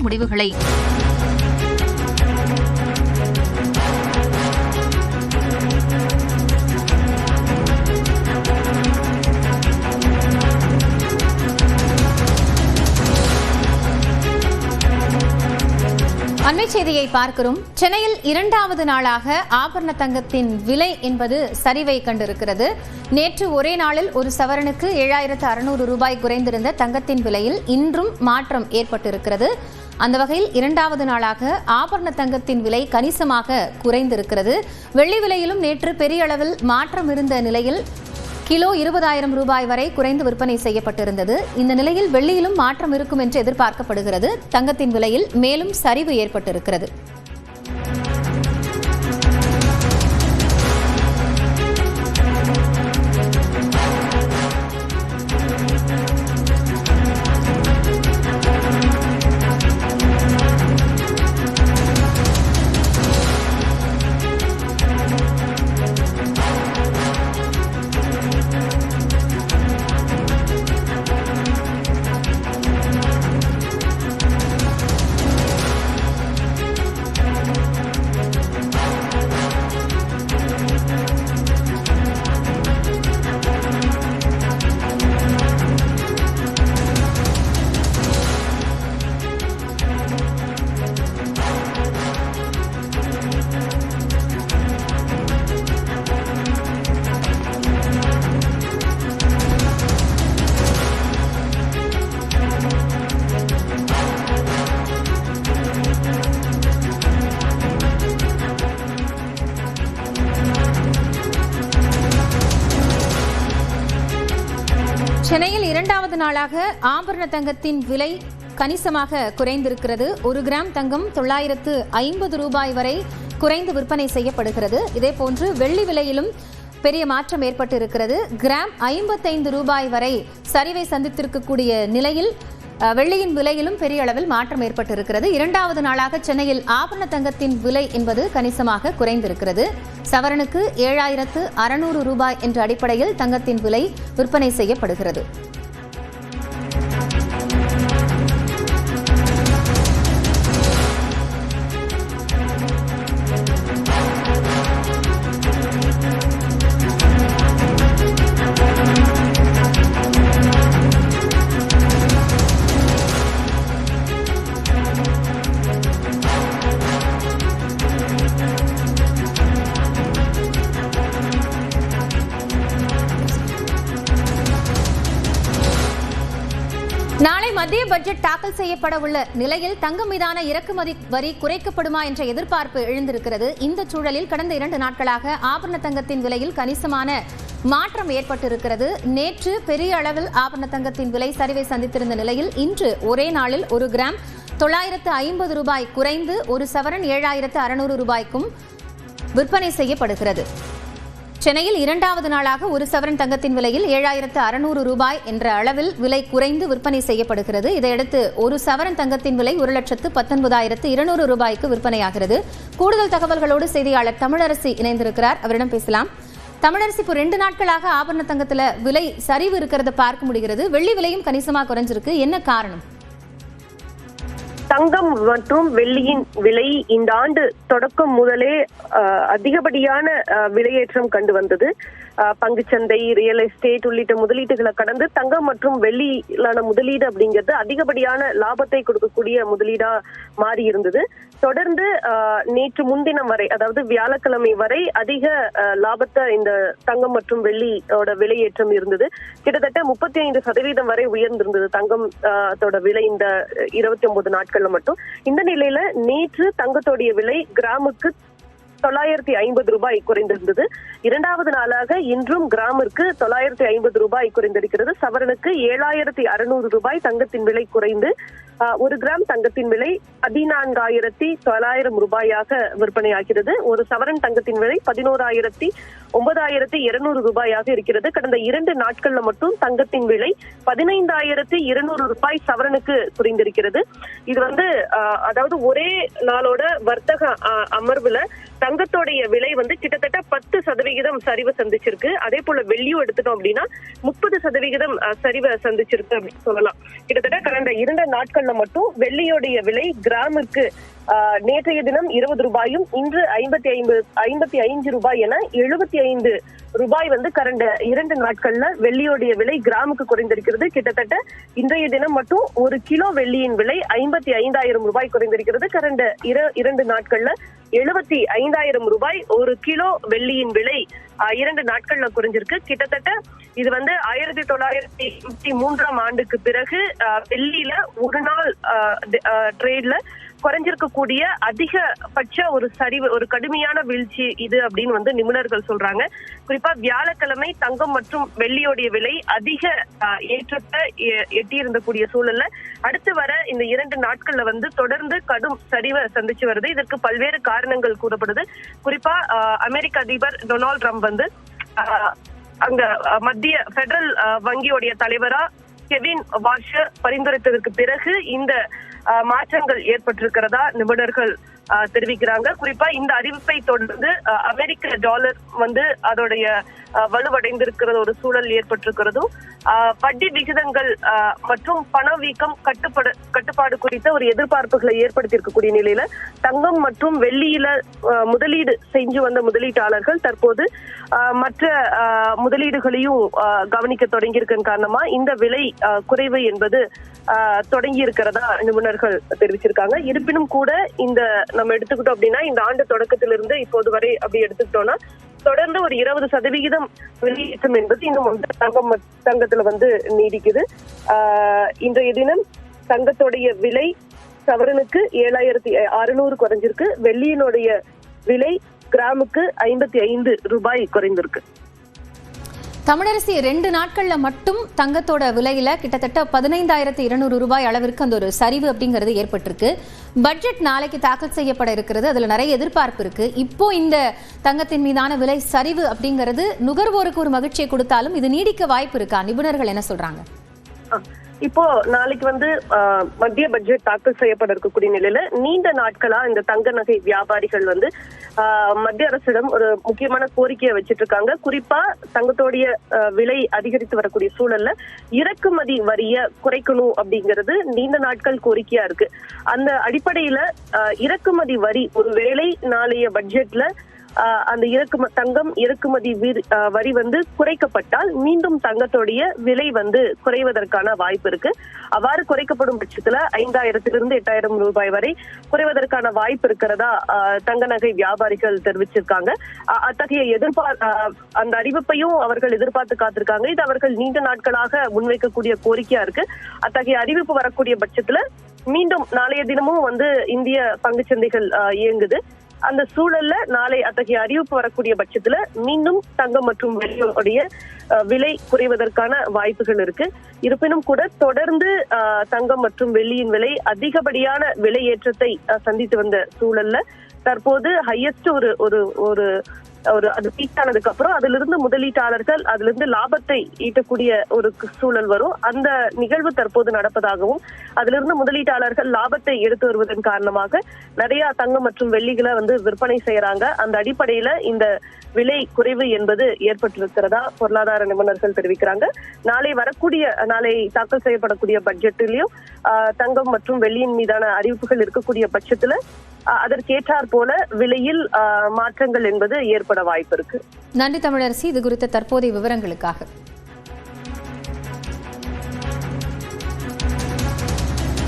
முடிவுகளை அண்மை செய்தியை பார்க்கிறோம். சென்னையில் இரண்டாவது நாளாக ஆபரண தங்கத்தின் விலை என்பது சரிவை கண்டிருக்கிறது. நேற்று ஒரே நாளில் ஒரு சவரனுக்கு 7600 ரூபாய் குறைந்திருந்த தங்கத்தின் விலையில் இன்றும் மாற்றம் ஏற்பட்டிருக்கிறது. அந்த வகையில் இரண்டாவது நாளாக ஆபரண தங்கத்தின் விலை கணிசமாக குறைந்திருக்கிறது. வெள்ளி விலையிலும் நேற்று பெரிய அளவில் மாற்றம் இருந்த நிலையில் கிலோ 20,000 ரூபாய் வரை குறைந்து விற்பனை செய்யப்பட்டிருந்தது. இந்த நிலையில் வெள்ளியிலும் மாற்றம் இருக்கும் என்று எதிர்பார்க்கப்படுகிறது. தங்கத்தின் விலையில் மேலும் சரிவு ஏற்பட்டிருக்கிறது. சென்னையில் இரண்டாவது நாளாக ஆபரண தங்கத்தின் விலை கணிசமாக குறைந்திருக்கிறது. 1 கிராம் தங்கம் 950 ரூபாய் வரை குறைந்து விற்பனை செய்யப்படுகிறது. இதேபோன்று வெள்ளி விலையிலும் பெரிய மாற்றம் ஏற்பட்டிருக்கிறது. கிராம் 55 ரூபாய் வரை சரிவை சந்தித்திருக்கக்கூடிய நிலையில் வெள்ளியின் விலையிலும் பெரிய அளவில் மாற்றம் ஏற்பட்டிருக்கிறது. இரண்டாவது நாளாக சென்னையில் ஆபரண தங்கத்தின் விலை என்பது கணிசமாக குறைந்திருக்கிறது. சவரனுக்கு 7600 ரூபாய் என்ற அடிப்படையில் தங்கத்தின் விலை விற்பனை செய்யப்படுகிறது. நாளை மத்திய பட்ஜெட் தாக்கல் செய்யப்பட உள்ள நிலையில் தங்கம் மீதான இறக்குமதி வரி குறைக்கப்படுமா என்ற எதிர்பார்ப்பு எழுந்திருக்கிறது. இந்த சூழலில் கடந்த 2 நாட்களாக ஆபரண தங்கத்தின் விலையில் கணிசமான மாற்றம் ஏற்பட்டிருக்கிறது. நேற்று பெரிய அளவில் ஆபரண தங்கத்தின் விலை சரிவை சந்தித்திருந்த நிலையில் இன்று ஒரே நாளில் 1 கிராம் 950 ரூபாய் குறைந்து ஒரு சவரன் 7600 ரூபாய்க்கும் விற்பனை செய்யப்படுகிறது. சென்னையில் இரண்டாவது நாளாக ஒரு சவரன் தங்கத்தின் விலையில் 7600 ரூபாய் என்ற அளவில் விலை குறைந்து விற்பனை செய்யப்படுகிறது. இதையடுத்து ஒரு சவரன் தங்கத்தின் விலை 1,19,200 ரூபாய்க்கு விற்பனையாகிறது. கூடுதல் தகவல்களோடு செய்தியாளர் தமிழரசி இணைந்திருக்கிறார். அவரிடம் பேசலாம். தமிழரசி, இப்போ 2 நாட்களாக ஆபரண தங்கத்துல விலை சரிவு இருக்கிறத பார்க்க முடிகிறது. வெள்ளி விலையும் கணிசமாக குறைஞ்சிருக்கு. என்ன காரணம்? தங்கம் மற்றும் வெள்ளியின் விலை இந்த ஆண்டு தொடக்கம் முதலே அதிகப்படியான விலையேற்றம் கண்டு வந்தது. பங்குச்சந்தை, ரியல் எஸ்டேட் உள்ளிட்ட முதலீட்டுகளை கடந்து தங்கம் மற்றும் வெள்ளியிலான முதலீடு அப்படிங்கிறது அதிகப்படியான லாபத்தை கொடுக்கக்கூடிய முதலீடா மாறி இருந்தது. தொடர்ந்து நேற்று முன்தினம் வரை, அதாவது வியாழக்கிழமை வரை அதிக லாபத்தை இந்த தங்கம் மற்றும் வெள்ளியோட விலையேற்றம் இருந்தது. கிட்டத்தட்ட 35% வரை உயர்ந்திருந்தது தங்கம் விலை இந்த 29 நாட்கள்ல மட்டும். இந்த நிலையில நேற்று தங்கத்தோடைய விலை கிராமுக்கு 950 ரூபாய் குறைந்திருந்தது. இரண்டாவது நாளாக இன்றும் கிராமிற்கு 950 ரூபாய் குறைந்திருக்கிறது. சவரனுக்கு 7600 ரூபாய் தங்கத்தின் விலை குறைந்து 1 கிராம் தங்கத்தின் விலை 14,900 ரூபாயாக விற்பனையாகிறது. ஒரு சவரன் தங்கத்தின் விலை 11,9,200 ரூபாயாக இருக்கிறது. கடந்த 2 நாட்கள்ல மட்டும் தங்கத்தின் விலை 15,200 ரூபாய் சவரனுக்கு குறைந்திருக்கிறது. இது அதாவது ஒரே நாளோட வர்த்தக அமர்வுல தங்கத்தோடைய விலை வந்து கிட்டத்தட்ட 10% சரிவு சந்திச்சிருக்கு. அதே போல வெள்ளியும் எடுத்துட்டோம் அப்படின்னா 30% சரிவை சந்திச்சிருக்கு அப்படின்னு சொல்லலாம். கிட்டத்தட்ட கடந்த 2 நாட்கள்ல மட்டும் வெள்ளியோடைய விலை கிராமுக்கு நேற்றைய தினம் 20 ரூபாயும் இன்று 55 ரூபாய் என 75 ரூபாய் வந்து கடந்த 2 நாட்கள்ல வெள்ளியோடைய விலை கிராமுக்கு குறைந்திருக்கிறது. கிட்டத்தட்ட இன்றைய தினம் மட்டும் 1 கிலோ வெள்ளியின் விலை 55,000 ரூபாய் குறைந்திருக்கிறது. கடந்த 2 நாட்கள்ல 75,000 ரூபாய் 1 கிலோ வெள்ளியின் விலை 2 நாட்கள்ல குறைஞ்சிருக்கு. கிட்டத்தட்ட இது வந்து 1983ஆம் ஆண்டுக்கு பிறகு வெள்ளியில ஒரு நாள் ட்ரேட்ல குறைஞ்சிருக்கக்கூடிய அதிகபட்ச ஒரு சரிவு, ஒரு கடுமையான வீழ்ச்சி இது அப்படின்னு வந்து நிபுணர்கள் சொல்றாங்க. குறிப்பா வியாழக்கிழமை தங்கம் மற்றும் வெள்ளியோடைய விலை அதிக ஏற்றத்தை எட்டியிருந்தக்கூடிய சூழல்ல அடுத்து வர இந்த 2 நாட்கள்ல வந்து தொடர்ந்து கடும் சரிவை சந்திச்சு வருது. இதற்கு பல்வேறு காரணங்கள் கூறப்படுது. குறிப்பா அமெரிக்க அதிபர் டொனால்ட் ட்ரம்ப் வந்து அங்க மத்திய பெடரல் வங்கியோடைய தலைவரா கெவின் வார்ஷர் பரிந்துரைத்ததற்கு பிறகு இந்த மாற்றங்கள் ஏற்பட்டிருக்கிறதா நிபுணர்கள் தெரிவிக்கிறாங்க. குறிப்பா இந்த அறிவிப்பை தொடர்ந்து அமெரிக்க டாலர் வந்து அதோடைய வலுவடைந்திருக்கிற ஒரு சூழல் ஏற்பட்டிருக்கிறதும் வட்டி விகிதங்கள் மற்றும் பணவீக்கம் கட்டுப்பாடு குறித்த ஒரு எதிர்பார்ப்புகளை ஏற்படுத்தி இருக்கக்கூடிய நிலையில தங்கம் மற்றும் வெள்ளியில முதலீடு செஞ்சு வந்த முதலீட்டாளர்கள் தற்போது மற்ற முதலீடுகளையும் கவனிக்க தொடங்கியிருக்க காரணமா இந்த விலை குறைவு என்பது தொடங்கி இருக்கிறதா நிபுணர்கள் தெரிவிச்சிருக்காங்க. இருப்பினும் கூட இந்த நம்ம எடுத்துக்கிட்டோம் அப்படின்னா இந்த ஆண்டு தொடக்கத்திலிருந்து இப்போது வரை அப்படி எடுத்துக்கிட்டோம்னா தொடர்ந்து ஒரு 20% வெளியேற்றம் என்பது இன்னும் தங்கத்துல வந்து நீடிக்குது. இன்றைய தினம் தங்கத்துடைய விலை சவரனுக்கு 7,600 குறைஞ்சிருக்கு. வெள்ளியினுடைய விலை கிராமுக்கு 55 ரூபாய் குறைந்திருக்கு. தமிழரசி 2 நாட்கள்ல மட்டும் தங்கத்தோட விலையில கிட்டத்தட்ட 15,200 ரூபாய் அளவிற்கு அந்த ஒரு சரிவு அப்படிங்கிறது ஏற்பட்டிருக்கு. பட்ஜெட் நாளைக்கு தாக்கல் செய்யப்பட இருக்கிறது. அதுல நிறைய எதிர்பார்ப்பு இருக்கு. இப்போ இந்த தங்கத்தின் மீதான விலை சரிவு அப்படிங்கிறது நுகர்வோருக்கு ஒரு மகிழ்ச்சியை கொடுத்தாலும் இது நீடிக்க வாய்ப்பு இருக்கா? நிபுணர்கள் என்ன சொல்றாங்க? இப்போ நாளைக்கு வந்து மத்திய பட்ஜெட் தாக்கல் செய்யப்பட இருக்கக்கூடிய நிலையில நீண்ட நாட்களா இந்த தங்க நகை வியாபாரிகள் வந்து மத்திய அரசிடம் ஒரு முக்கியமான கோரிக்கையை வச்சிட்டு இருக்காங்க. குறிப்பா தங்கத்தோடைய விலை அதிகரித்து வரக்கூடிய சூழல்ல இறக்குமதி வரிய குறைக்கணும் அப்படிங்கிறது நீண்ட நாட்கள் கோரிக்கையா இருக்கு. அந்த அடிப்படையில இறக்குமதி வரி ஒருவேளை நாளைய பட்ஜெட்ல அந்த தங்கம் இறக்குமதி வரி வந்து குறைக்கப்பட்டால் மீண்டும் தங்கத்தோடைய விலை வந்து குறைவதற்கான வாய்ப்பு இருக்கு. அவ்வாறு குறைக்கப்படும் பட்சத்துல 5,000 - 8,000 ரூபாய் வரை குறைவதற்கான வாய்ப்பு இருக்கிறதா தங்க நகை வியாபாரிகள் தெரிவிச்சிருக்காங்க. அத்தகைய அந்த அறிவிப்பையும் அவர்கள் எதிர்பார்த்து காத்திருக்காங்க. இது அவர்கள் நீண்ட நாட்களாக முன்வைக்கக்கூடிய கோரிக்கையா இருக்கு. அத்தகைய அறிவிப்பு வரக்கூடிய பட்சத்துல மீண்டும் நாளைய தினமும் வந்து இந்திய பங்குச்சந்தைகள் இயங்குது. அந்த சூழல்ல நாளை அத்தகைய அறிவிப்பு வரக்கூடிய பட்சத்துல மீண்டும் தங்கம் மற்றும் வெள்ளியோடைய விலை குறைவதற்கான வாய்ப்புகள் இருக்கு. இருப்பினும் கூட தொடர்ந்து தங்கம் மற்றும் வெள்ளியின் விலை அதிகப்படியான விலை ஏற்றத்தை சந்தித்து வந்த சூழல்ல தற்போது ஹையஸ்ட் அது பீக் ஆனதுக்கு அப்புறம் அதிலிருந்து முதலீட்டாளர்கள் அதிலிருந்து லாபத்தை ஈட்டக்கூடிய ஒரு சூழல் வரும். அந்த நிகழ்வு தற்போது நடப்பதாகவும் அதிலிருந்து முதலீட்டாளர்கள் லாபத்தை எடுத்து வருவதன் காரணமாக நிறைய தங்கம் மற்றும் வெள்ளிகளை வந்து விற்பனை செய்யறாங்க. அந்த அடிப்படையில இந்த விலை குறைவு என்பது ஏற்பட்டிருக்கிறதா பொருளாதார நிபுணர்கள் தெரிவிக்கிறாங்க. நாளை தாக்கல் செய்யப்படக்கூடிய பட்ஜெட்டிலையும் தங்கம் மற்றும் வெள்ளியின் மீதான அறிவிப்புகள் இருக்கக்கூடிய பட்சத்துல அதற்கேற்றாற் போல விலையில் மாற்றங்கள் என்பது ஏற்பட வாய்ப்பு இருக்கு. நன்றி தமிழரசி, இது குறித்த தற்போதைய விவரங்களுக்காக.